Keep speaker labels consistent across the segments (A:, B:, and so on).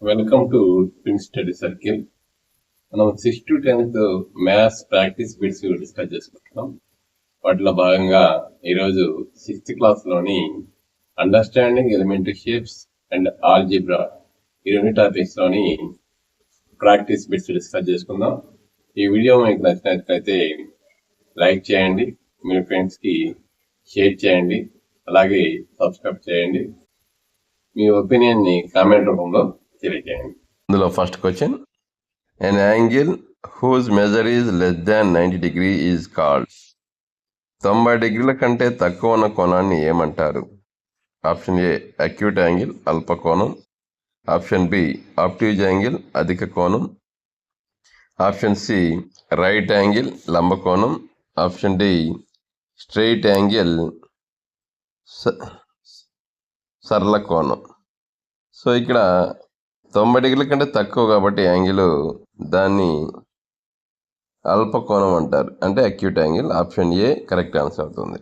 A: Welcome to twin study circle. మనం 6th to 10th maths practice bits discuss చేసుకుంటున్నాం. వాటిలో భాగంగా ఈరోజు 6th క్లాస్లోని understanding elementary shapes and algebra ఈ రెండు టాపిక్స్లోని ప్రాక్టీస్ బిట్స్ డిస్కస్ చేసుకుందాం. ఈ వీడియో మీకు నచ్చినట్లయితే లైక్ చేయండి, మీ ఫ్రెండ్స్కి షేర్ చేయండి, అలాగే సబ్స్క్రైబ్ చేయండి. మీ ఒపీనియన్ని కామెంట్ రూపంలో తెలియజేయండి. ఇందులో first question, an angle whose measure is less than 90 degree is called. 90 డిగ్రీల కంటే తక్కువ ఉన్న కోణాన్ని ఏమంటారు? ఆప్షన్ ఏ అక్యూట్ యాంగిల్ అల్ప కోణం, ఆప్షన్ బి ఆబ్ట్యూజ్ యాంగిల్ అధిక కోణం, ఆప్షన్ సి రైట్ యాంగిల్ లంబ కోణం, ఆప్షన్ డి స్ట్రెయిట్ యాంగిల్ సరళ కోణం. సో ఇక్కడ 90 డిగ్రీల కంటే తక్కువ కాబట్టి యాంగిల్ దాన్ని అల్ప కోణం అంటారు, అంటే acute angle. Option A correct answer అవుతుంది.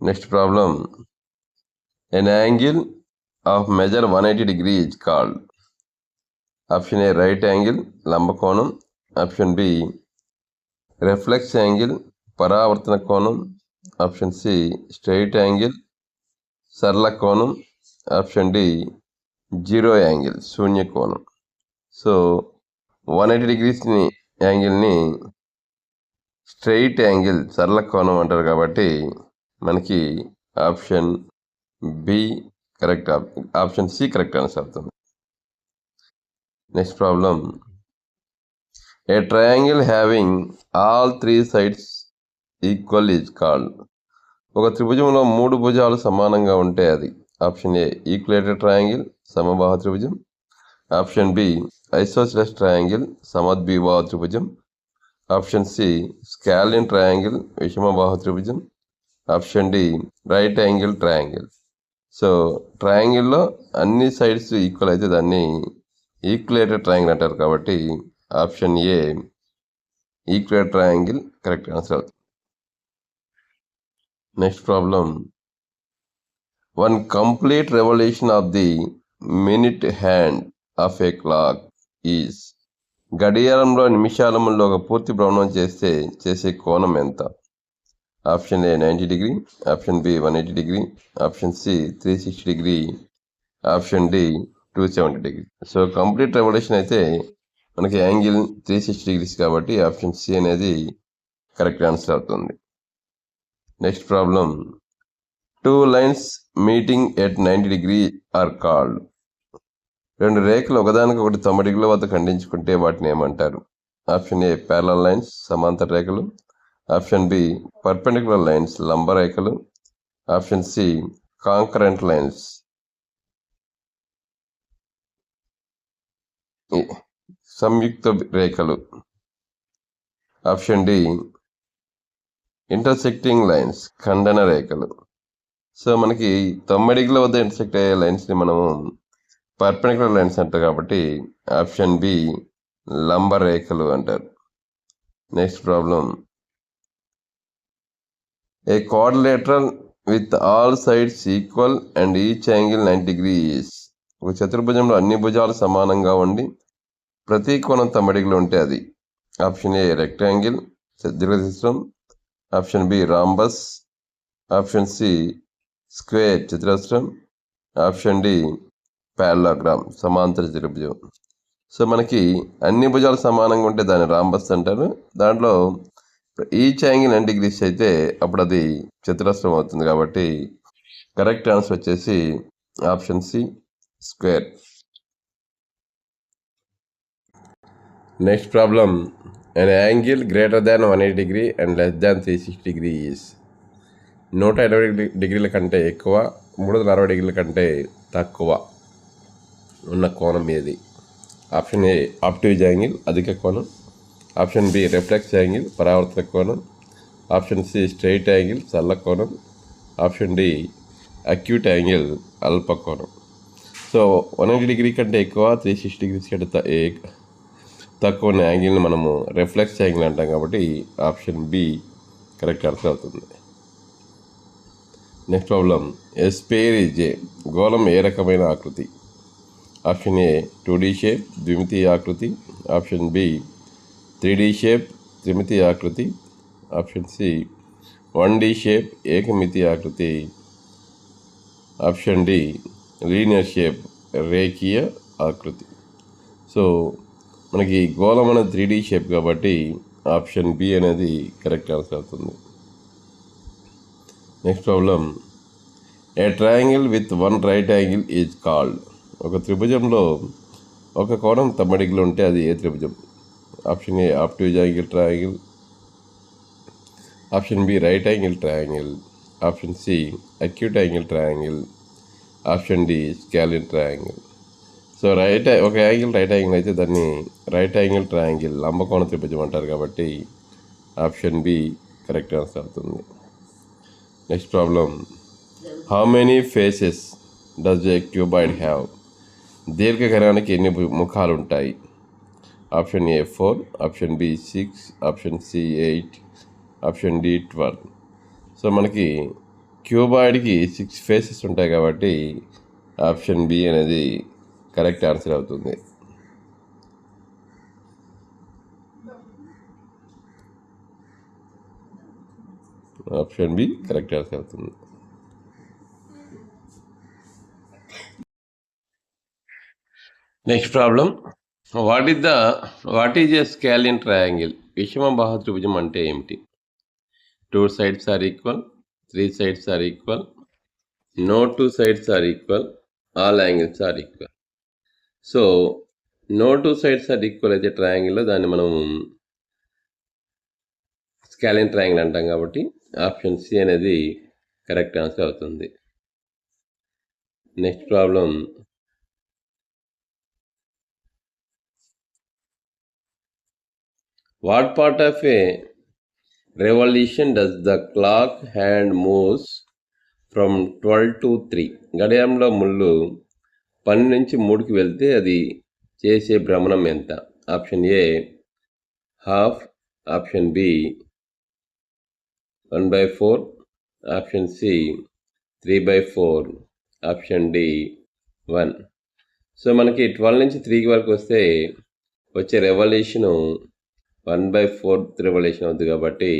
A: Next problem, an angle of measure 180 degree is called. Option A right angle లంబ కోణం, ఆప్షన్ బి రిఫ్లెక్స్ యాంగిల్ పరావర్తన కోణం, ఆప్షన్ సి స్ట్రెయిట్ యాంగిల్ సరళ కోణం, ఆప్షన్ డి జీరో యాంగిల్ శూన్య కోణం. So 180 డిగ్రీస్ని యాంగిల్ని స్ట్రెయిట్ యాంగిల్ సరళ కోణం అంటారు కాబట్టి మనకి option B correct, option C correct answer అవుతుంది. Next problem, a triangle having all 3 sides equal is called. ఒక త్రిభుజంలో 3 భుజాలు సమానంగా ఉంటే అది. ఆప్షన్ ఏ ఈక్వలేటెడ్ ట్రయాంగిల్ సమబాహు త్రిభుజం, ఆప్షన్ బి ఐసోసెలస్ ట్రయాంగిల్ సమద్విబాహు త్రిభుజం, ఆప్షన్ సి స్కాలిన్ ట్రయాంగిల్ విషమబాహు త్రిభుజం, option D right angle triangle. So ట్రయాంగిల్లో అన్ని సైడ్స్ ఈక్వల్ అయితే దాన్ని ఈక్వలేటెడ్ ట్రయాంగిల్ అంటారు కాబట్టి option A equilateral triangle correct answer అవుతుంది. Next problem, one complete revolution of the minute hand of a clock is. గడియారంలో నిమిషాలములో ఒక పూర్తి భ్రమణం చేసే కోణం ఎంత? Option A 90 degree, option B 180 degree, option C 360 degree, option D 270 degree. So complete revolution అయితే మనకి యాంగిల్ 360 డిగ్రీస్ కాబట్టి ఆప్షన్ సి అనేది కరెక్ట్ ఆన్సర్ అవుతుంది. Next problem, 2 lines meeting at 90 degree are called. 2 రేఖలు ఒకదానికొకటి 90 డిగ్రీల వద్ద ఖండించుకుంటే వాటిని ఏమంటారు? ఆప్షన్ ఏ ప్యారలల్ లైన్స్ సమాంతర రేఖలు, ఆప్షన్ బి పర్పెండిక్యులర్ లైన్స్ లంబ రేఖలు, ఆప్షన్ సి కాంకరెంట్ లైన్స్ సంయుక్త రేఖలు, ఆప్షన్ డి ఇంటర్సెక్టింగ్ లైన్స్ ఖండన రేఖలు. సో మనకి 90 డిగ్రీల వద్ద ఇంటర్సెక్ట్ అయ్యే లైన్స్ని మనము పర్పెండిక్యులర్ లైన్స్ అంటారు కాబట్టి ఆప్షన్ బి లంబ రేఖలు అంటారు. Next problem, a quadrilateral with all sides equal and each angle 90 degrees. ఒక చతుర్భుజంలో అన్ని భుజాలు సమానంగా ఉండి ప్రతి కోణం 90 డిగ్రీలు ఉంటే అది. ఆప్షన్ ఏ రెక్టాంగిల్ దీర్ఘచతురం, option B rhombus, option C square చతురస్రం, ఆప్షన్ డి పారలోగ్రామ్ సమాంతర త్రిభుజం. సో మనకి అన్ని భుజాలు సమానంగా ఉంటే దాన్ని రాంబస్ అంటారు. దాంట్లో ఈచ్ యాంగిల్ 90 డిగ్రీస్ అయితే అప్పుడు అది చతురస్రం అవుతుంది కాబట్టి కరెక్ట్ ఆన్సర్ వచ్చేసి option C square. Next problem, an angle greater than 180 degree and less than 360 degree is. 180 డిగ్రీల కంటే ఎక్కువ, 360 డిగ్రీల కంటే తక్కువ ఉన్న కోణం ఏది? ఆప్షన్ ఏ ఆబ్ట్యూజ్ యాంగిల్ అధిక కోణం, ఆప్షన్ బి రిఫ్లెక్స్ యాంగిల్ పరావర్తన కోణం, ఆప్షన్ సి స్ట్రెయిట్ యాంగిల్ సరళ కోణం, ఆప్షన్ డి అక్యూట్ యాంగిల్ అల్ప కోణం. సో 180 డిగ్రీ కంటే ఎక్కువ, 360 డిగ్రీస్ కంటే తక్కువ ఉన్న యాంగిల్ని మనము రిఫ్లెక్స్ యాంగిల్ అంటాం కాబట్టి ఆప్షన్ బి కరెక్ట్ ఆన్సర్ అవుతుంది. Next problem, A spare is a. గోళం ఏ రకమైన ఆకృతి? ఆప్షన్ ఏ 2D షేప్ ద్విమితీయ ఆకృతి, ఆప్షన్ బి 3D షేప్ త్రిమితీయ ఆకృతి, ఆప్షన్ సి 1D షేప్ ఏకమితీయ ఆకృతి, ఆప్షన్ డి లీనియర్ షేప్ రేఖీయ ఆకృతి. సో మనకి గోళం అనేది 3D షేప్ కాబట్టి ఆప్షన్ బి అనేది కరెక్ట్ ఆన్సర్ అవుతుంది. Next problem, a triangle with one right angle is called. ఒక త్రిభుజంలో ఒక కోణం 90 డిగ్రీలు ఉంటే అది ఏ త్రిభుజం? Option A obtuse angle triangle, option B right angle triangle, option C acute angle triangle, option D scalene triangle. So ఒక యాంగిల్ రైట్ యాంగిల్ అయితే దాన్ని రైట్ యాంగిల్ ట్రయాంగిల్ లంబకోణ త్రిభుజం అంటారు కాబట్టి ఆప్షన్ బి కరెక్ట్ ఆన్సర్ అవుతుంది. Next problem, how many faces does a cuboid have. దీర్ఘకణానికి ఎన్ని ముఖాలు ఉంటాయి? Option A 4, option B 6, option C 8, option D 12. So మనకి క్యూబాయిడ్కి 6 ఫేసెస్ ఉంటాయి కాబట్టి ఆప్షన్ బి అనేది కరెక్ట్ ఆన్సర్ అవుతుంది. ఆప్షన్ బి కరెక్ట్ ఆన్సర్ అవుతుంది. Next problem, what is a scalene triangle. విషమబాహు త్రిభుజం అంటే ఏమిటి? 2 sides are equal, 3 sides are equal, no 2 sides are equal, all angles are equal. So no 2 sides are equal అయితే ట్రయాంగిల్లో దాన్ని మనం scalene triangle అంటాం కాబట్టి ఆప్షన్ సి అనేది కరెక్ట్ ఆన్సర్ అవుతుంది. Next problem, what part of A revolution does the clock hand moves from 12 to 3. గడియారంలో ముళ్ళు 12 నుంచి 3కి వెళ్తే అది చేసే భ్రమణం ఎంత? Option A half, option B 1/4, option C 3/4, option D 1. So మనకి 12 నుంచి 3 వరకు వస్తే వచ్చే రెవల్యూషను 1/4 రెవల్యూషన్ అవుతుంది కాబట్టి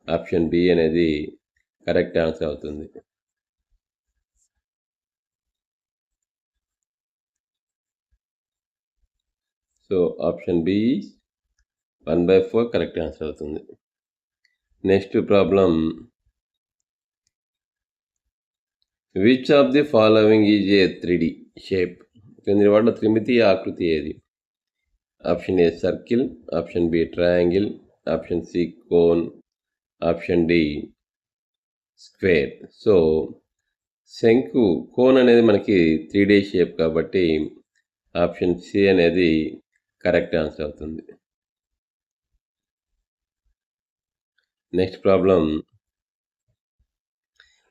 A: ఆప్షన్ బి అనేది కరెక్ట్ ఆన్సర్ అవుతుంది. So option B 1/4 correct answer అవుతుంది. Next problem, which of the following is a 3D shape. క్రింది వాటిలో త్రిమితీయ ఆకృతి ఏది? Option A circle, option B triangle, option C cone, option D square. So శంకు cone అనేది మనకి 3D షేప్ కాబట్టి ఆప్షన్ సి అనేది కరెక్ట్ ఆన్సర్ అవుతుంది. Next problem,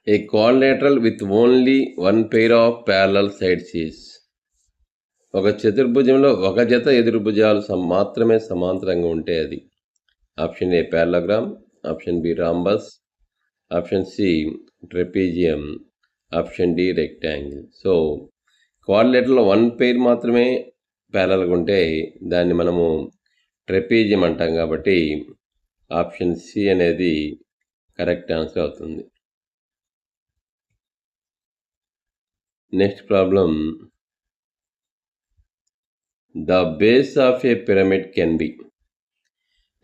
A: a quadrilateral with only 1 pair of parallel sides is. ఒక చతుర్భుజంలో ఒక జత ఎదురు భుజాలు మాత్రమే సమాంతరంగా ఉంటే అది option A parallelogram, option B rhombus, option C trapezium, option D rectangle. So క్వాడ్రిలేటరల్లో 1 pair మాత్రమే ప్యారలల్గా ఉంటే దాన్ని మనము ట్రెపీజియం అంటాం కాబట్టి ఆప్షన్ సి అనేది కరెక్ట్ ఆన్సర్ అవుతుంది. Next problem, the base of a pyramid can be.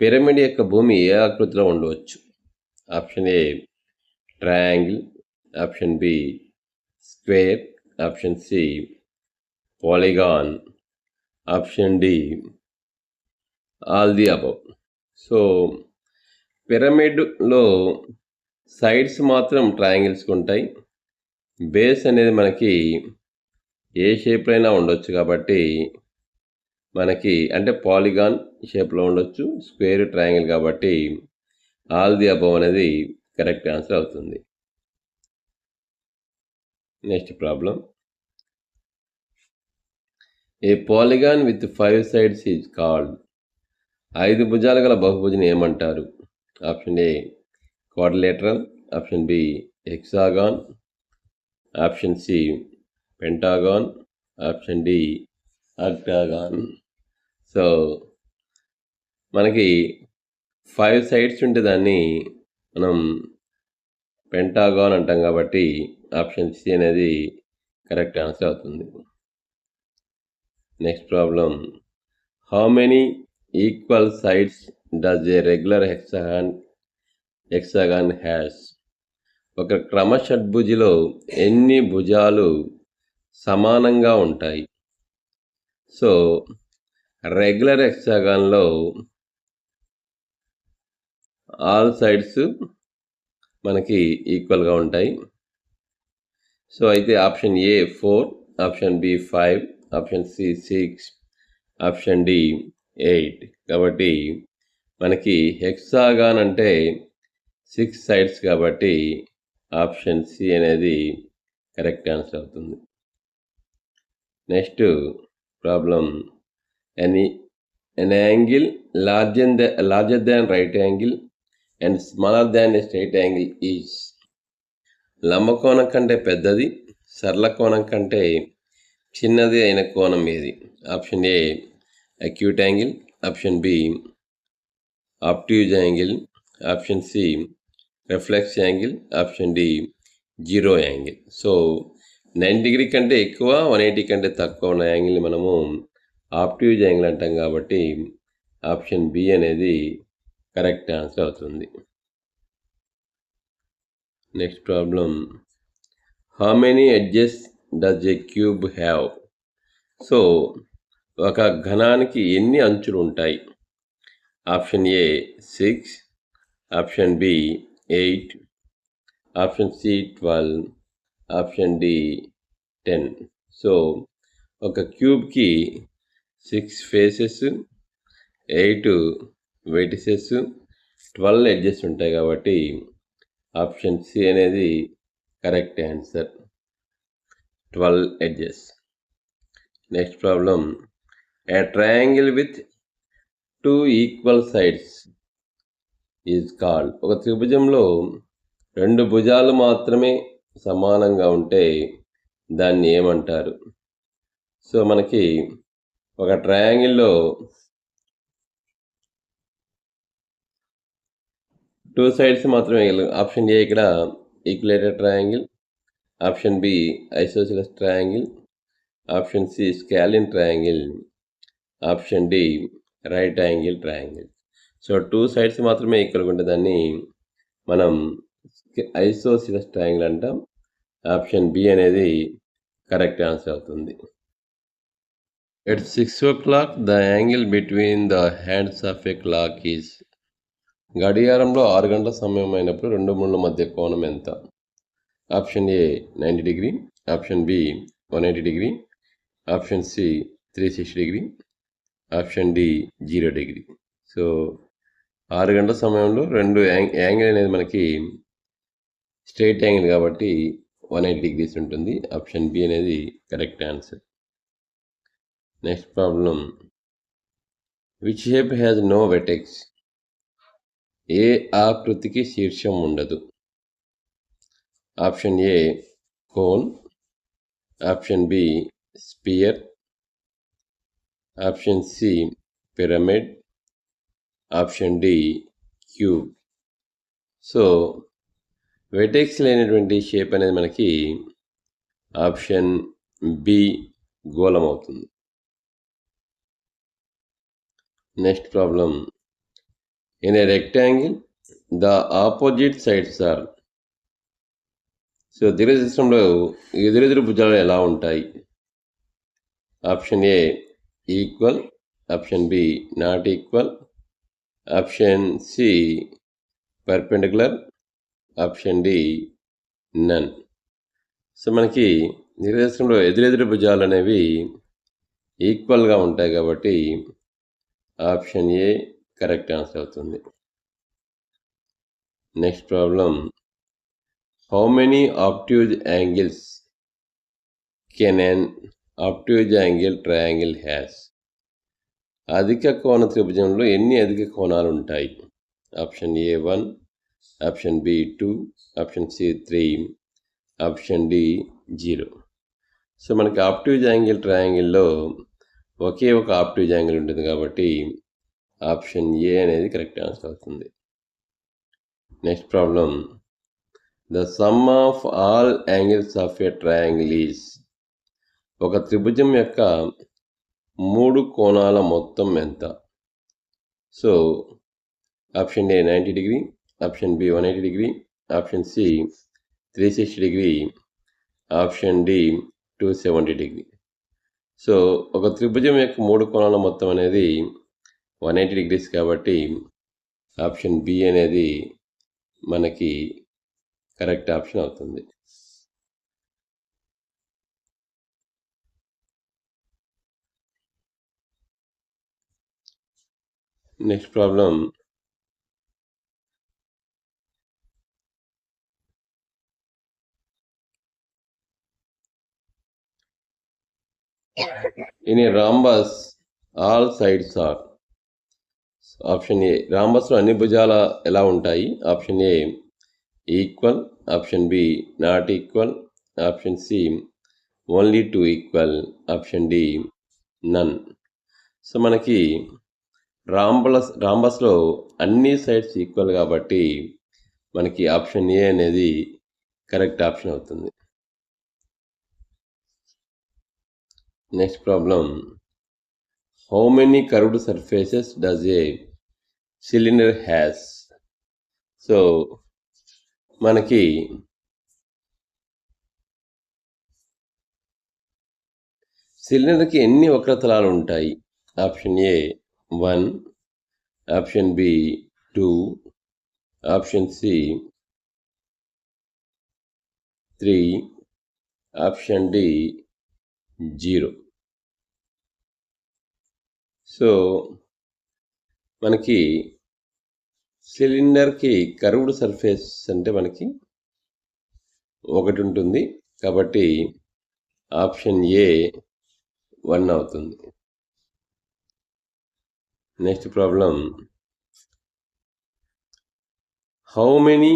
A: పిరమిడ్ యొక్క భూమి ఏ ఆకృతిలో ఉండవచ్చు? Option A triangle, option B square, option C polygon, option D all the above. So పిరమిడ్లో సైడ్స్ మాత్రం ట్రయాంగిల్స్కి ఉంటాయి, బేస్ అనేది మనకి ఏ షేప్లో అయినా ఉండొచ్చు కాబట్టి మనకి అంటే పాలిగాన్ షేప్లో ఉండొచ్చు, స్క్వేర్, ట్రయాంగిల్ కాబట్టి ఆల్ ది అబవ్ అనేది కరెక్ట్ ఆన్సర్ అవుతుంది. Next problem, a polygon with 5 sides is called. 5 భుజాలు గల బహుభుజని ఏమంటారు? Option A quadrilateral, option B hexagon, option C pentagon, option D octagon. So మనకి 5 సైడ్స్ ఉంటే దాన్ని మనం పెంటాగాన్ అంటాం కాబట్టి ఆప్షన్ సి అనేది కరెక్ట్ ఆన్సర్ అవుతుంది. Next problem, how many equal sides does a regular hexagon has? ఒక క్రమషడ్భుజిలో ఎన్ని భుజాలు సమానంగా ఉంటాయి? సో రెగ్యులర్ హెక్సాగాన్లో ఆల్ సైడ్స్ మనకి ఈక్వల్గా ఉంటాయి. సో అయితే option A 4, option B 5, option C 6, option D 8. కాబట్టి మనకి హెక్సాగాన్ అంటే 6 సైడ్స్ కాబట్టి ఆప్షన్ సి అనేది కరెక్ట్ ఆన్సర్ అవుతుంది. Next problem, an angle larger than right angle and smaller than a straight angle is. లంబకోణం కంటే పెద్దది, సరళ కోణం కంటే చిన్నది అయిన కోణం ఏది? Option A acute angle, option B obtuse angle, option C reflex angle, option D zero angle. So 90 degree కంటే ఎక్కువ, 180 కంటే తక్కువ ఉన్న యాంగిల్ని మనము ఆబ్ట్యూజ్ యాంగిల్ అంటాం కాబట్టి ఆప్షన్ బి అనేది కరెక్ట్ ఆన్సర్ అవుతుంది. Next problem, how many edges does a cube have? So ఒక ఘనానికి ఎన్ని అంచులు ఉంటాయి? Option A 6, option B 8, option C 12, option D 10. So ఒక క్యూబ్కి 6 ఫేసెస్, 8 వెర్టిసెస్, 12 ఎడ్జెస్ ఉంటాయి కాబట్టి ఆప్షన్ సి అనేది correct answer, 12 edges. Next problem, a triangle with 2 equal sides is called. ఒక త్రిభుజంలో 2 భుజాలు మాత్రమే సమానంగా ఉంటే దాన్ని ఏమంటారు? సో మనకి ఒక ట్రయాంగిల్లో 2 సైడ్స్ మాత్రమే. ఆప్షన్ ఏ ఇక్కడ equilateral triangle, option B isosceles triangle, option C scalene triangle, option D right angle triangle. So 2 sides మాత్రమే ఈక్వల్గా ఉంటే దాన్ని మనం ఐసోసెలస్ ట్రయాంగిల్ అంటాం. ఆప్షన్ బి అనేది కరెక్ట్ ఆన్సర్ అవుతుంది. At 6 o'clock, the angle between the hands of a clock is. గడియారంలో 6 గంటల సమయం అయినప్పుడు 2 ముళ్ళ మధ్య కోణం ఎంత? Option A 90 degree, option B 180 degree, option C 360 degree, option D 0 degree. So 6 గంటల సమయంలో 2 యాంగిల్ అనేది మనకి స్ట్రైట్ యాంగిల్ కాబట్టి 180 డిగ్రీస్ ఉంటుంది. ఆప్షన్ బి అనేది correct answer. Next problem, which shape has no vertex? ఏ ఆకృతికి శీర్షం ఉండదు? Option A cone, option B sphere, option C pyramid, option D cube. So vertex లేనటువంటి షేప్ అనేది మనకి ఆప్షన్ బి గోళం అవుతుంది. Next problem, in a rectangle the opposite sides are. So దీర్ఘచతురంలో ఎదురెదురు భుజాలు ఎలా ఉంటాయి? Option A equal, option B not equal, option C perpendicular, option D none. So మనకి దీర్ఘచతురంలో ఎదురెదురు భుజాలు అనేవి ఈక్వల్గా ఉంటాయి కాబట్టి ఆప్షన్ ఏ కరెక్ట్ ఆన్సర్ అవుతుంది. Next problem, how many obtuse angles can an obtuse angle triangle has? అధిక కోణ త్రిభుజంలో ఎన్ని అధిక కోణాలు ఉంటాయి? Option A 1, option B 2, option C 3, option D 0. So మనకి ఆప్టివ్జ్ యాంగిల్ ట్రయాంగిల్లో ఒకే ఒక ఆప్టివ్జ్ యాంగిల్ ఉంటుంది కాబట్టి ఆప్షన్ ఏ అనేది కరెక్ట్ ఆన్సర్ అవుతుంది. Next problem, the sum of all angles of a triangle is. ఒక త్రిభుజం యొక్క 3 కోణాల మొత్తం ఎంత? So option A 90 degree, option B 180 degree, option C 360 degree, option D 270 degree. So ఒక త్రిభుజం యొక్క 3 కోణాల మొత్తం అనేది 180 డిగ్రీస్ కాబట్టి ఆప్షన్ బి అనేది మనకి కరెక్ట్ ఆప్షన్ అవుతుంది. Next problem, in a rhombus all sides are. Option A, రాంబస్లో అన్ని భుజాల ఎలా ఉంటాయి? Option A equal, option B not equal, option C only 2 equal, option D none. So మనకి రాంబస్లో అన్ని సైడ్స్ ఈక్వల్ కాబట్టి మనకి ఆప్షన్ ఏ అనేది కరెక్ట్ ఆప్షన్ అవుతుంది. Next problem, how many curved surfaces does a cylinder has? So మనకి సిలిండర్కి ఎన్ని వక్రతలాలు ఉంటాయి? Option A 1, option B 2, option C 3, option D 0. So మనకి సిలిండర్కి కర్వ్డ్ సర్ఫేస్ అంటే మనకి 1 ఉంటుంది కాబట్టి ఆప్షన్ ఏ 1 అవుతుంది. Next problem, how many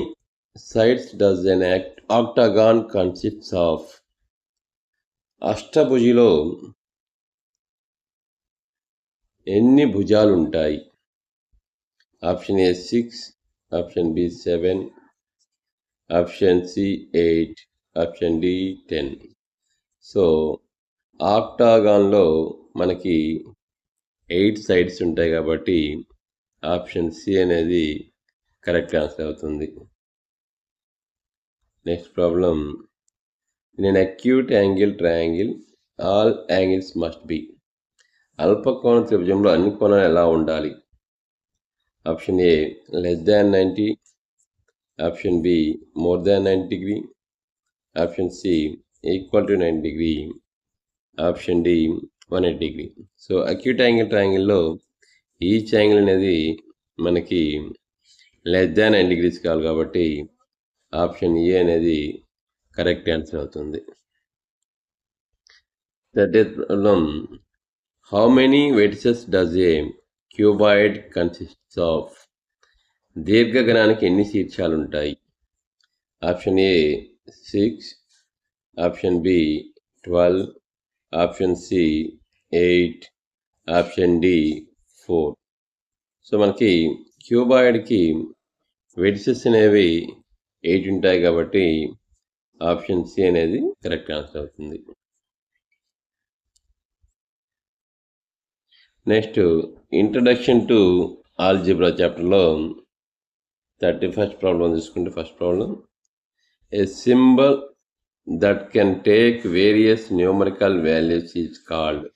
A: sides does an octagon consists of? అష్టభుజిలో ఎన్ని భుజాలు ఉంటాయి? Option A 6, option B 7, option C 8, option D 10. So ఆక్టాగాన్లో మనకి 8 సైడ్స్ ఉంటాయి కాబట్టి ఆప్షన్ సి అనేది కరెక్ట్ ఆన్సర్ అవుతుంది. Next problem, in an acute angle triangle all angles must be. అల్పకోణ త్రిభుజంలో అన్ని కోణాలు ఎలా ఉండాలి? Option A less than 90, option B more than 90 degree, option C equal to 90 degree, option D 180 degree. So acute angle ట్రయాంగిల్లో each angle అనేది మనకి less than 90 degrees కావాలి కాబట్టి ఆప్షన్ ఏ అనేది కరెక్ట్ ఆన్సర్ అవుతుంది. That is problem, how many vertices does a cuboid consists of? దీర్ఘగణానికి ఎన్ని శీర్షాలు ఉంటాయి? Option A 6, option B 12, option C 8, option D 4. So మనకి క్యూబాయిడ్కి వెర్టిసెస్ అనేవి 8 ఉంటాయి కాబట్టి ఆప్షన్ సి అనేది కరెక్ట్ ఆన్సర్ అవుతుంది. నెక్స్ట్, ఇంట్రడక్షన్ టు ఆల్జిబ్రా చాప్టర్లో 31st ప్రాబ్లం తీసుకుంటే, first problem, a symbol that can take various numerical values is called.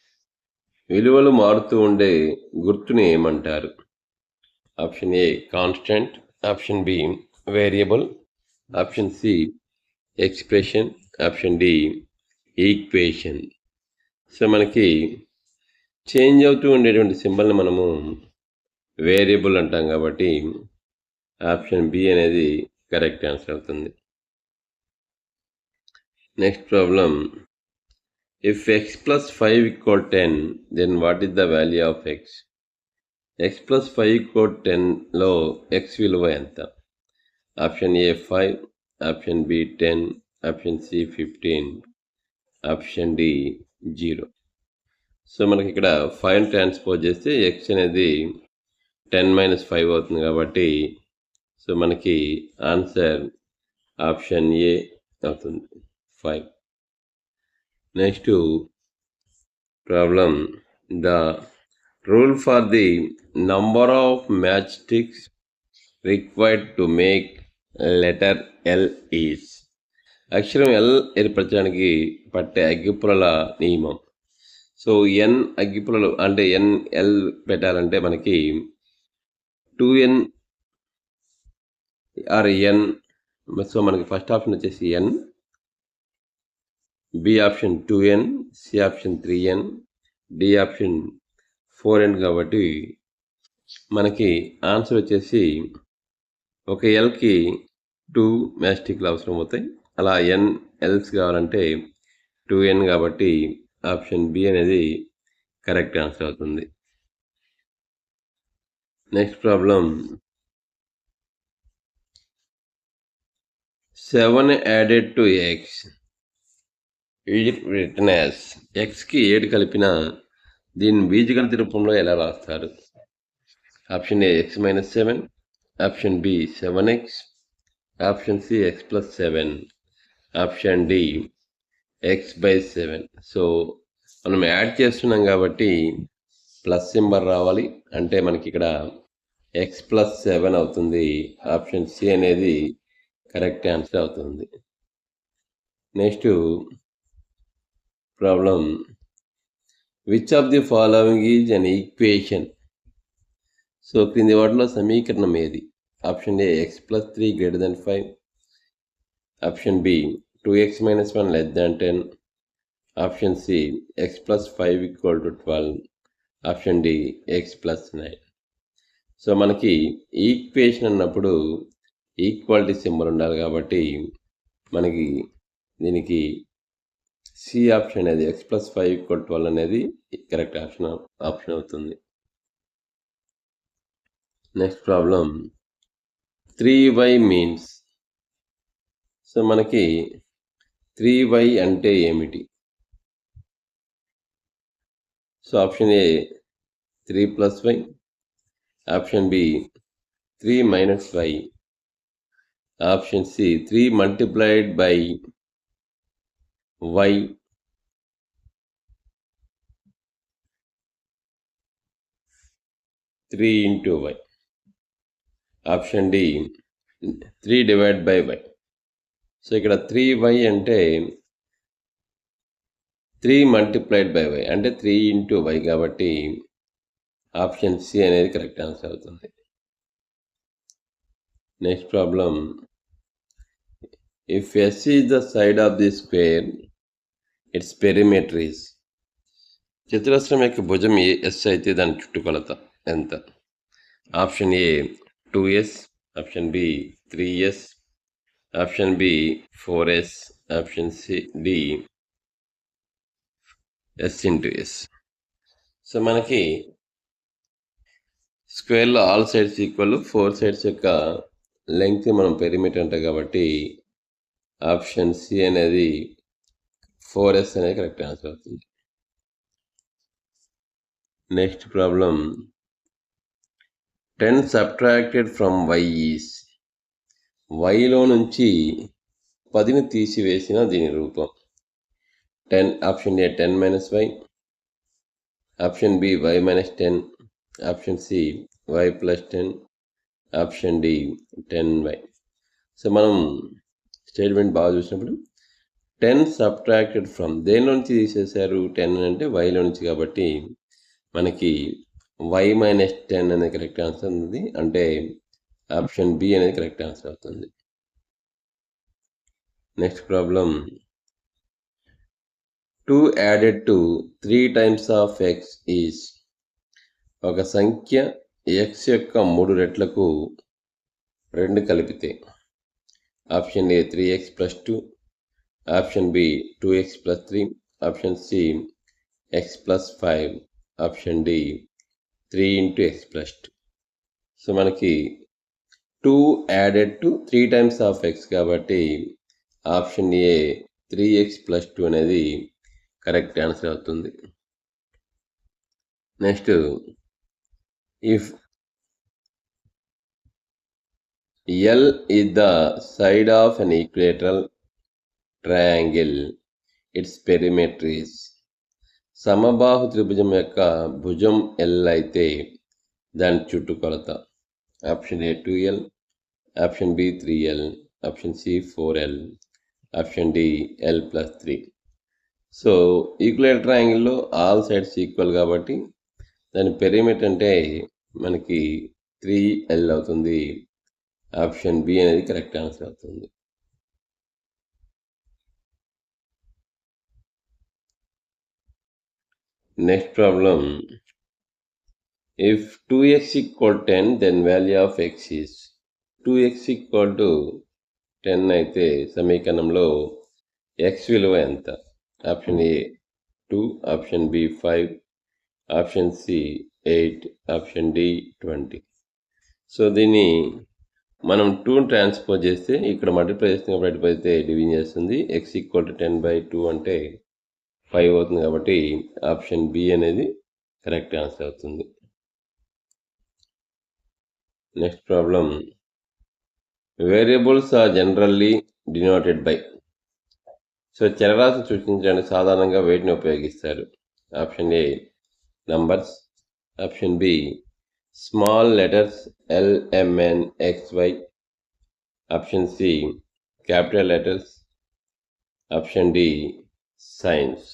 A: విలువలు మారుతూ ఉండే గుర్తుని ఏమంటారు? Option A constant, option B variable, option C expression, option D equation. So మనకి change అవుతూ ఉండేటువంటి సింబల్ని మనము వేరియబుల్ అంటాం కాబట్టి ఆప్షన్ బి అనేది కరెక్ట్ ఆన్సర్ అవుతుంది. Next problem, if x plus 5 equal 10 then what is the value of x? X plus 5 equal 10లో ఎక్స్ విలువ ఎంత? Option A 5, option B 10, option C 15, option D 0. So మనకి ఇక్కడ 5 transpose చేస్తే X అనేది 10-5 అవుతుంది కాబట్టి సో మనకి ఆన్సర్ ఆప్షన్ ఏ అవుతుంది 5. Next problem the rule for the number of match sticks required to make letter L is. అక్షరం L ఏర్పరచడానికి పట్టే అగ్గిపుల్లల నియమం. సో ఎన్ అగ్గిపుల్లలు అంటే ఎన్ ఎల్ పెట్టాలంటే మనకి 2n ఆర్ ఎన్. సో మనకి ఫస్ట్ ఆప్షన్ వచ్చేసి n, B option 2n, C option 3n, D option 4n. కాబట్టి మనకి ఆన్సర్ వచ్చేసి ఒక ఎల్కి 2 మ్యాచ్ స్టిక్లు అవసరం అవుతాయి. అలా ఎన్ ఎల్స్ కావాలంటే 2n. కాబట్టి ఆప్షన్ బి అనేది కరెక్ట్ ఆన్సర్ అవుతుంది. Next problem 7 added to x is written as. ఎక్స్కి 7 కలిపిన దీన్ని బీజగణిత రూపంలో ఎలా రాస్తారు? Option A x-7, option B 7x, option C x+7, option D x/7. So మనం యాడ్ చేస్తున్నాం కాబట్టి ప్లస్ సింబల్ రావాలి, అంటే మనకి ఇక్కడ x+7 అవుతుంది. ఆప్షన్ సి అనేది కరెక్ట్ ఆన్సర్ అవుతుంది. Next problem which of the following is an equation. So క్రింది వాటిలో సమీకరణం ఏది? Option A x+3 > 5, option B 2x-1 <10, option C x+5 = 12, option D x+9. So మనకి ఈక్వేషన్ అన్నప్పుడు ఈక్వాలిటీ సింబల్ ఉండాలి కాబట్టి మనకి దీనికి సి ఆప్షన్ అనేది x+5 = 12 అనేది కరెక్ట్ ఆప్షన్ అవుతుంది. Next problem 3y means. So మనకి 3y అంటే ఏమిటి? So option A 3+y, option B 3 - y, option C 3 multiplied by y, three into y, option D 3 divided by y. So ఇక్కడ 3y అంటే 3 multiplied by y అంటే 3 into y కాబట్టి option C అనేది correct answer అవుతుంది. Next problem if S is the side of the square its perimeter is. చతురస్రం యొక్క భుజం S అయితే దాని చుట్టుకొలత ఎంత? Option A 2s, option B 3s, option B 4s, option C D s into s. So మనకి స్క్వేర్లో ఆల్ సైడ్స్ ఈక్వల్, 4 సైడ్స్ యొక్క లెంగ్త్ మనం పెరిమీటర్ అంటాం కాబట్టి ఆప్షన్ సి అనేది 4s అనేది కరెక్ట్ ఆన్సర్ అవుతుంది. Next problem 10 subtracted from y is. వైలో నుంచి 10ని తీసివేసిన దీని రూపం. 10 option A 10 - y, option B y - 10, option C y+10, option D 10y. So మనం స్టేట్మెంట్ బాగా చూసినప్పుడు 10 సబ్ట్రాక్టెడ్ ఫ్రమ్ దేనిలో నుంచి తీసేశారు? 10 అంటే వైలో నుంచి కాబట్టి మనకి y - 10 అనేది కరెక్ట్ ఆన్సర్ ఉంది, అంటే ఆప్షన్ బి అనేది కరెక్ట్ ఆన్సర్ అవుతుంది. Next problem 2 added to 3 times of x is. ఒక సంఖ్య x యొక్క 3 రెట్లకు 2 కలిపితే option A 3x+2, option B 2x+3, option C x+5, option D 3 into x+2. So మనకి 2 added to 3 times of x కాబట్టి option A 3x+2 అనేది correct answer అవుతుంది. Next, if L is the side of an equilateral triangle, its perimeter is. సమబాహు త్రిభుజం యొక్క భుజం L అయితే దాని చుట్టుకొలత option A 2L, option B 3L, option C 4L, option D L+3. So equilateral ట్రయాంగిల్లో ఆల్ సైడ్స్ ఈక్వల్ కాబట్టి దాని పెరిమీటర్ అంటే మనకి 3L అవుతుంది. ఆప్షన్ బి అనేది కరెక్ట్ ఆన్సర్ అవుతుంది. Next problem, if 2x = 10 then value of x is. 2x = 10 అయితే సమీకరణంలో x విలువ ఎంత? Option A 2, option B 5, option C 8, option D 20. So దీన్ని మనం 2 ట్రాన్స్పోజ్ చేస్తే ఇక్కడ మల్టిప్లై చేస్తున్నప్పుడు ఎటుపైతే డివిజన్ చేస్తుంది. x = 10/2 అంటే 5 అవుతుంది కాబట్టి ఆప్షన్ బి అనేది కరెక్ట్ ఆన్సర్ అవుతుంది. Next problem, variables are generally denoted by. So చరరాశి సూచించడానికి సాధారణంగా వేటిని ఉపయోగిస్తారు? Option A numbers, option B small letters LMNXY, option C capital letters, option D signs.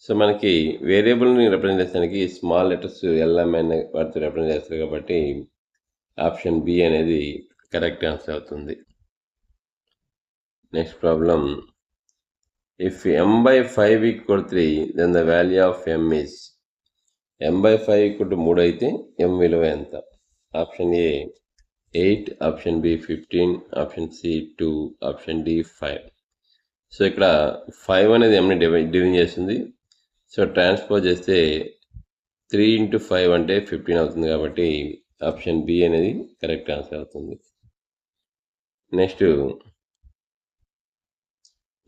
A: So మనకి వేరియబుల్ని రిప్రజెంట్ చేసడానికి స్మాల్ లెటర్స్ LMN వాటితో రిప్రజెంట్ చేస్తారు కాబట్టి ఆప్షన్ బి అనేది కరెక్ట్ ఆన్సర్ అవుతుంది. Next problem, if m/5 = 3 then the value of m is. m/5 = 3 అయితే m విలువ ఎంత? Option A 8, option B 15, option C 2, option D 5. So ఇక్కడ 5 అనేది mని డివిజన్ చేస్తుంది. సో ట్రాన్స్పోజ్ చేస్తే 3 × 5 అంటే 15 అవుతుంది కాబట్టి ఆప్షన్ బి అనేది కరెక్ట్ ఆన్సర్ అవుతుంది. Next,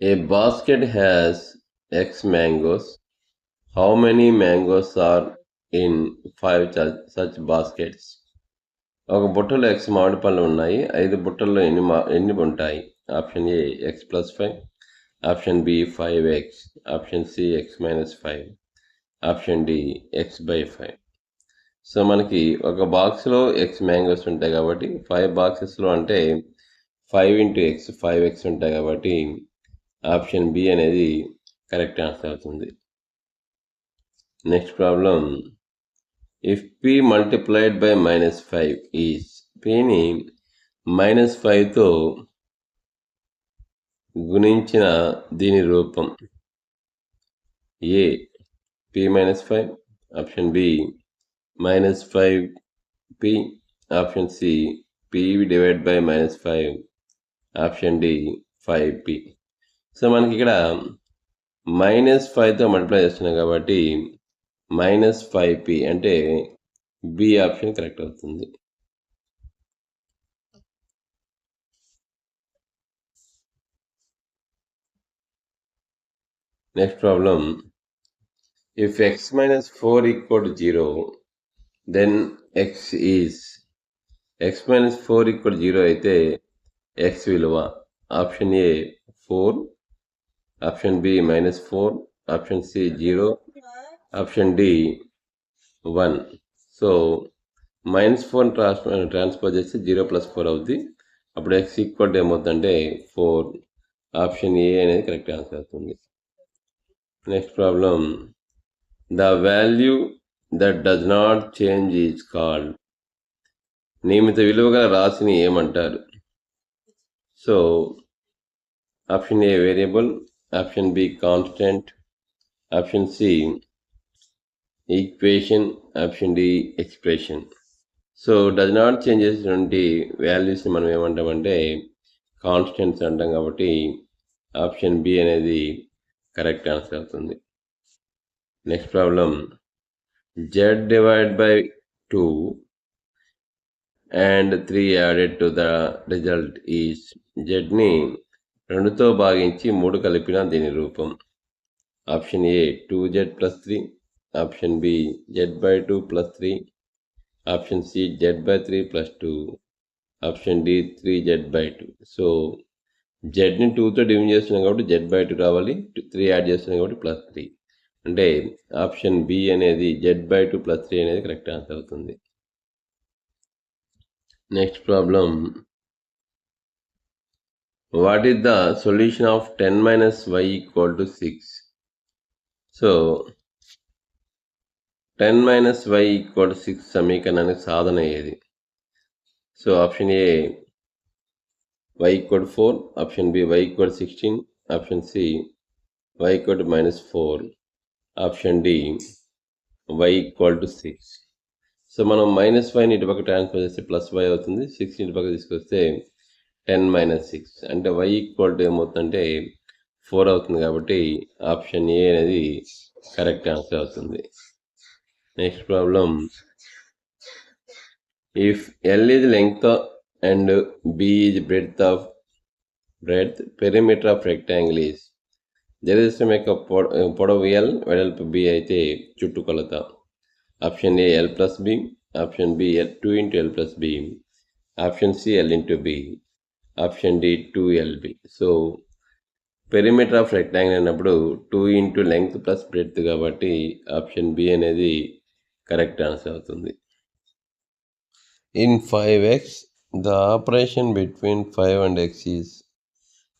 A: a basket has x mangoes. How many mangoes are in 5 such baskets? ఒక బుట్టలో x మామిడి పళ్ళు ఉన్నాయి. 5 బుట్టల్లో ఎన్ని ఉంటాయి? Option A x+5, option B 5x, option C x-5, option D x/5. So మనకి ఒక బాక్స్లో x మ్యాంగోస్ ఉంటాయి కాబట్టి 5 బాక్సెస్లో అంటే 5 × x 5x ఉంటాయి కాబట్టి ఆప్షన్ బి అనేది కరెక్ట్ ఆన్సర్ అవుతుంది. Next problem, if p multiplied by -5 is. pని -5తో గుణించిన దీని రూపం A p-5, option B -5p, option C p/-5, option D 5p. So మనకి ఇక్కడ -5తో మల్టిప్లై చేస్తున్నాం కాబట్టి -5p అంటే బి ఆప్షన్ కరెక్ట్ అవుతుంది. Next problem, if x-4 = 0 then x is. x-4 = 0 అయితే x విలువ option A 4, option B -4, option C 0, option D 1. So -4 transpose చేస్తే 0 + 4 అవుతుంది. అప్పుడు x = ఏమవుతుందంటే 4. ఆప్షన్ ఏ అనేది కరెక్ట్ ఆన్సర్ అవుతుంది. Next problem, the value that does not change is called. నియమిత విలువ గల రాశిని ఏమంటారు? So option A variable, option B constant, option C equation, option D expression. So does not change చేసినటువంటి వాల్యూస్ని మనం ఏమంటామంటే కాన్స్టెంట్స్ అంటాం కాబట్టి ఆప్షన్ బి అనేది కరెక్ట్ ఆన్సర్ అవుతుంది. Next problem, z/2 and 3 added to the result is. zని 2తో భాగించి 3 కలిపిన దీని రూపం option A 2z plus 3, option B z/2 plus 3, option C z/3 plus 2, option D 3z/2. So జెడ్ని 2తో డివిజన్ చేస్తున్నాం కాబట్టి z/2 రావాలి, 3 యాడ్ చేస్తున్నాం కాబట్టి +3. అంటే ఆప్షన్ బి అనేది z/2 + 3 అనేది కరెక్ట్ ఆన్సర్ అవుతుంది. Next problem, what is the solution of 10 - y = 6? So 10 - y = 6 సమీకరణానికి సాధన ఏది? So option A y = 4, option B y = 16, option C y = -4, option D y = 6. So మనం -5ని ఇటు పక్క ట్రాన్స్ఫర్ చేస్తే +y అవుతుంది, 6 ఇటు పక్క తీసుకొస్తే 10 - 6 అంటే y = ఏమవుతుందంటే 4 అవుతుంది. కాబట్టి ఆప్షన్ ఏ అనేది కరెక్ట్ ఆన్సర్ అవుతుంది. Next problem, if L is length and B is breadth, perimeter of rectangle is, జలదృశ్యం యొక్క పొడవు L, వెడల్పు B అయితే చుట్టుకొలత. Option A L + B, option B 2 × L + B, option C L × B, option D 2LB. So perimeter of rectangle అన్నప్పుడు 2 × length + breadth కాబట్టి option B అనేది correct answer అవుతుంది. In 5x the operation between 5 and x is,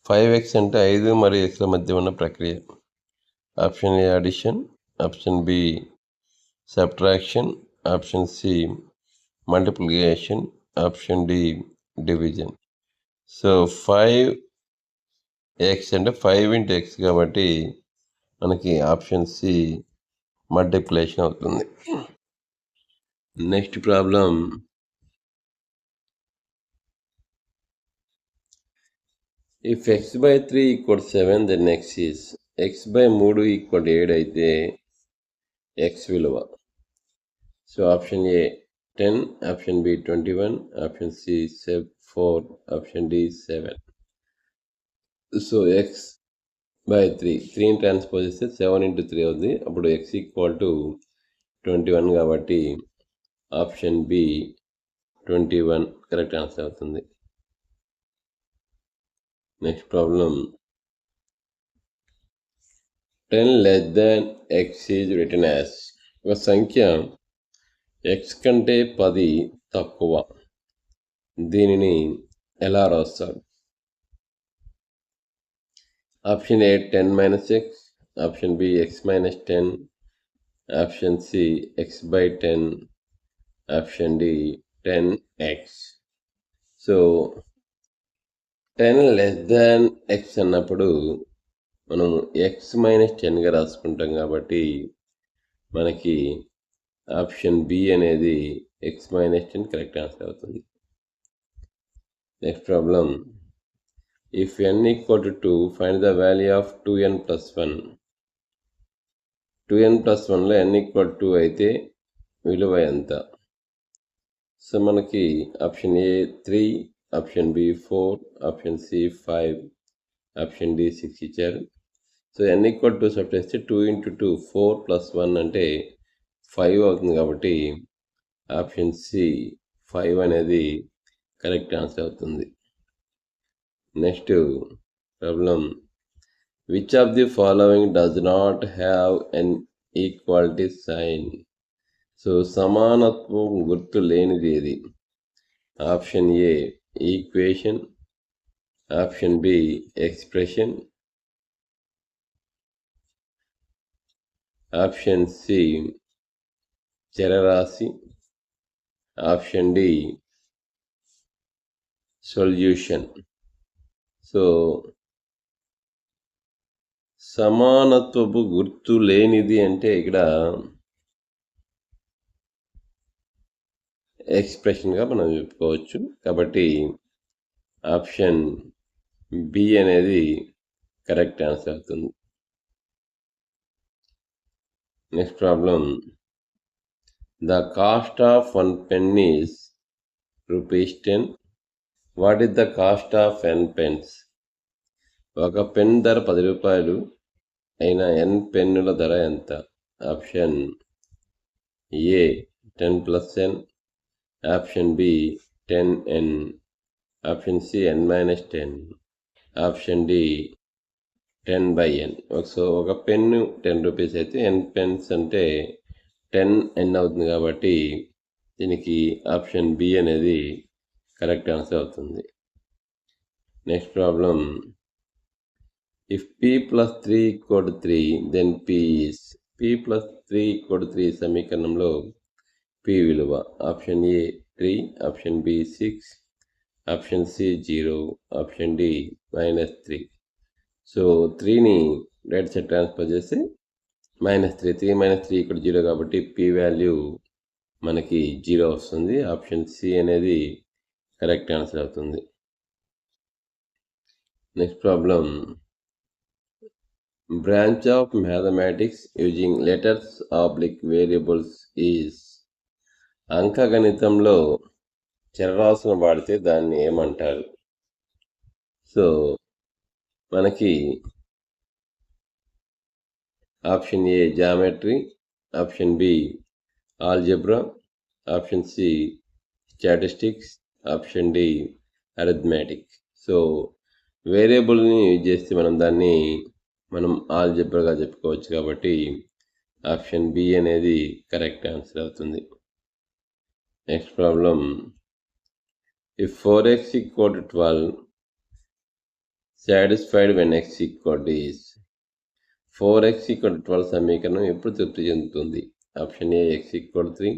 A: 5x అంటే 5 మరియు x మధ్య ఉన్న ప్రక్రియ. Option A addition, option B subtraction, option C multiplication, option D division. So 5x అంటే 5 × x కాబట్టి మనకి ఆప్షన్ సి మల్టిప్లికేషన్ అవుతుంది. Next problem, if x/3 = 7 then x is, x/3 = 7 అయితే x విలువ. So option A 10, option B 21, option C 4, option D 7. So x/3, 3ని transpose చేస్తే 7 × 3 అవుతుంది. అప్పుడు x = 21 కాబట్టి ఆప్షన్ బి 21 కరెక్ట్ ఆన్సర్ అవుతుంది. Next problem, 10 < x is written as, ఒక సంఖ్య x కంటే 10 తక్కువ, దీనిని ఎలా రాస్తారు? Option A 10 - x, option B x - 10, option C x/10, option D 10x. So 10 < x అన్నప్పుడు మనం x - 10గా రాసుకుంటాం కాబట్టి మనకి ఆప్షన్ బి అనేది x - 10 కరెక్ట్ ఆన్సర్ అవుతుంది. Next problem, if n = 2 find the value of 2n + 1. 2n + 1లో n = 2 అయితే విలువ ఎంత? సో మనకి option A 3, option B 4, option C 5, option D 6 ఇచ్చారు. సో n = 2 సబ్ట్రాక్ట్ చేస్తే 2 × 2 4 + 1 అంటే 5 అవుతుంది. కాబట్టి ఆప్షన్ సి 5 అనేది కరెక్ట్ ఆన్సర్ అవుతుంది. Next problem, which of the following does not have an equality sign? So సమానత్వం గుర్తు లేనిది ఏది? Option A equation, option B expression, option C చరరాశి, ఆప్షన్ డి సొల్యూషన్. సో సమానత్వపు గుర్తు లేనిది అంటే ఇక్కడ ఎక్స్ప్రెషన్గా మనం చెప్పుకోవచ్చు. కాబట్టి ఆప్షన్ బి అనేది కరెక్ట్ ఆన్సర్ అవుతుంది. Next problem, the cost of 1 penny is ₹10. What is the cost of 10 pence? ఒక పెన్ ధర 10 రూపాయలు, అయిన n పెన్నుల ధర ఎంత? Option A 10+n, option B 10n, option C n-10, option D 10/n. So ఒక పెన్ను 10 రూపీస్ అయితే n పెన్స్ అంటే 10n అవుతుంది, కాబట్టి దీనికి ఆప్షన్ బి అనేది కరెక్ట్ ఆన్సర్ అవుతుంది. Next problem, if p + 3 = 3 then p is p + 3 = 3 సమీకరణంలో p విలువ option A 3, option B 6, option C 0, option D -3. So 3ని రైట్ సైడ్ ట్రాన్స్ఫర్ చేస్తే -3, 3 - 3 = 0 కాబట్టి p వాల్యూ మనకి 0 వస్తుంది. ఆప్షన్ సి అనేది కరెక్ట్ ఆన్సర్ అవుతుంది. Next problem, branch of mathematics using letters variables is. అంకగణితంలో చరరాశులను వాడితే దాన్ని ఏమంటారు? సో మనకి option A geometry, option B algebra, option C statistics, option D arithmetic. So వేరియబుల్ని యూజ్ చేస్తే మనం ఆల్జబ్రాగా చెప్పుకోవచ్చు, కాబట్టి ఆప్షన్ బి అనేది కరెక్ట్ ఆన్సర్ అవుతుంది. Next problem, if 4x = 12 satisfied when x = is. 4x = 12 సమీకరణం ఎప్పుడు తృప్తి చెందుతుంది? Option A x = 3,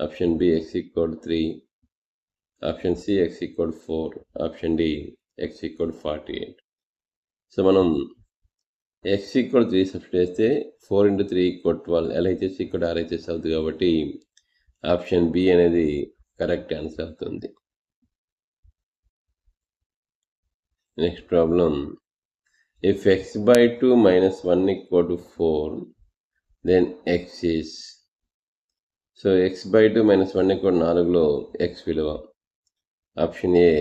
A: option B x = 3, option C x = 4, option D x = 48. So మనం x = 3 సబ్స్టిట్యూట్ చేస్తే 4 × 3 = 12, LHS = RHS అవుతుంది, కాబట్టి ఆప్షన్ బి అనేది కరెక్ట్ ఆన్సర్ అవుతుంది. Next problem, if x/2 - 1 = 4 then x is. So x/2 - 1 = 4లో x విలువ option A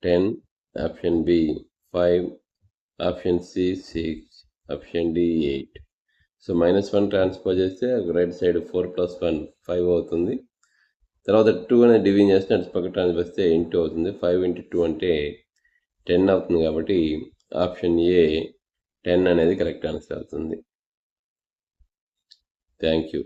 A: 10, option B 5, option C 6, option D 8. So -1 transfer చేస్తే right side 4 + 1 5 అవుతుంది. తర్వాత 2 అనేది డివిజన్ చేస్తే అటు పక్క ట్రాన్స్ఫర్ చేస్తే ఇంటూ అవుతుంది. 5 × 2 అంటే 10 అవుతుంది, కాబట్టి ఆప్షన్ ఏ 10 అనేది కరెక్ట్ ఆన్సర్ అవుతుంది. Thank you.